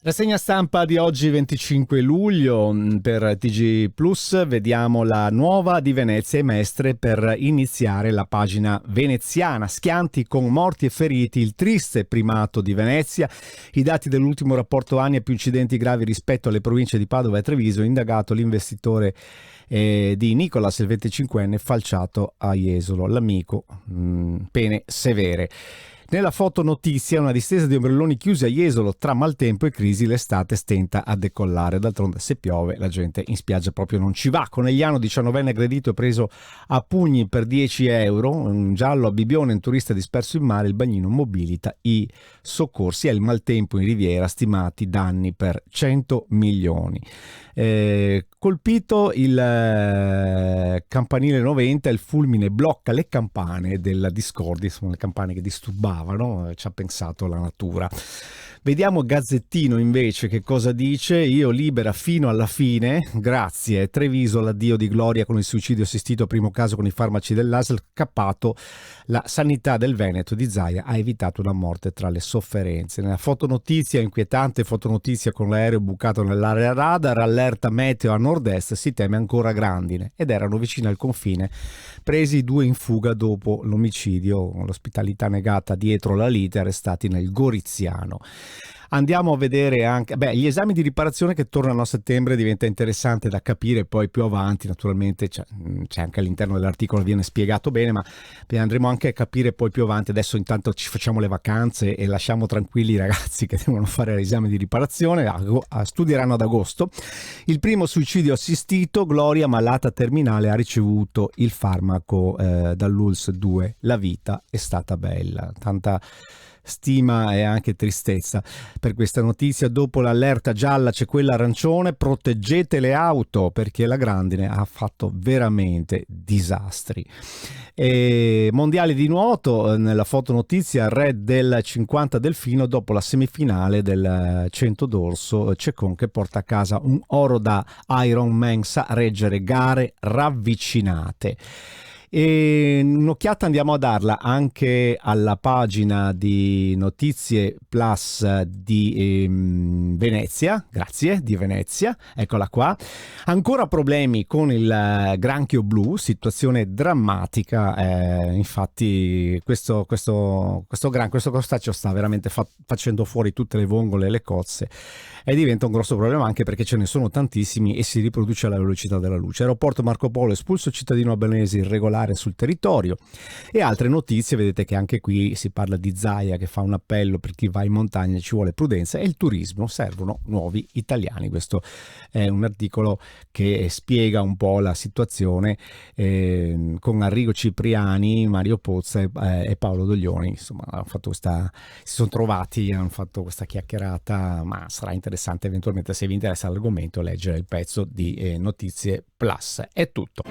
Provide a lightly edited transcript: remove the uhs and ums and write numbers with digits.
Rassegna stampa di oggi 25 luglio per TG Plus, vediamo la nuova di Venezia e Mestre per iniziare la pagina veneziana. Schianti con morti e feriti, il triste primato di Venezia, i dati dell'ultimo rapporto anni e più incidenti gravi rispetto alle province di Padova e Treviso, indagato l'investitore di Nicolas, il 25enne, falciato a Jesolo, l'amico, pene severe. Nella fotonotizia una distesa di ombrelloni chiusi a Jesolo tra maltempo e crisi, l'estate stenta a decollare. D'altronde se piove la gente in spiaggia proprio non ci va. Conegliano, 19enne aggredito e preso a pugni per 10 euro, un giallo a Bibione, un turista disperso in mare, il bagnino mobilita i soccorsi. È il maltempo in Riviera, stimati danni per 100 milioni. Colpito il campanile 90, il fulmine blocca le campane della discordia, sono le campane che disturbavano, ci ha pensato la natura. Vediamo Gazzettino invece che cosa dice. Io libera fino alla fine, grazie. Treviso, l'addio di Gloria con il suicidio assistito, primo caso con i farmaci dell'ASL, cappato. La sanità del Veneto di Zaia ha evitato una morte tra le sofferenze. Nella fotonotizia, inquietante fotonotizia con l'aereo bucato nell'area radar, allerta meteo a nord-est, si teme ancora grandine, ed erano vicini al confine, presi 2 in fuga dopo l'omicidio, l'ospitalità negata dietro la lite, arrestati nel Goriziano. Andiamo a vedere anche gli esami di riparazione che tornano a settembre. Diventa interessante da capire poi più avanti, naturalmente c'è anche all'interno dell'articolo, viene spiegato bene, ma andremo anche a capire poi più avanti. Adesso intanto ci facciamo le vacanze e lasciamo tranquilli i ragazzi che devono fare l'esame di riparazione, studieranno ad agosto. Il primo suicidio assistito, Gloria malata terminale, ha ricevuto il farmaco dall'ULS 2, la vita è stata bella. Tanta stima e anche tristezza per questa notizia. Dopo l'allerta gialla c'è quella arancione: proteggete le auto perché la grandine ha fatto veramente disastri. E mondiali di nuoto, nella fotonotizia re del 50 delfino dopo la semifinale del 100 dorso, Cecon che porta a casa un oro da Ironman, sa reggere gare ravvicinate. E un'occhiata andiamo a darla anche alla pagina di Notizie Plus di Venezia, grazie, di Venezia, eccola qua. Ancora problemi con il granchio blu, situazione drammatica, infatti questo crostaceo sta veramente facendo fuori tutte le vongole e le cozze, e diventa un grosso problema anche perché ce ne sono tantissimi e si riproduce alla velocità della luce. Aeroporto Marco Polo, espulso cittadino albanese irregolare sul territorio. E altre notizie, vedete che anche qui si parla di Zaia che fa un appello per chi va in montagna: ci vuole prudenza, e il turismo, servono nuovi italiani. Questo è un articolo che spiega un po' la situazione con Arrigo Cipriani, Mario Pozza e Paolo Doglioni. Insomma, si sono trovati, hanno fatto questa chiacchierata, ma sarà interessante eventualmente, se vi interessa l'argomento, leggere il pezzo di Notizie Plus. È tutto.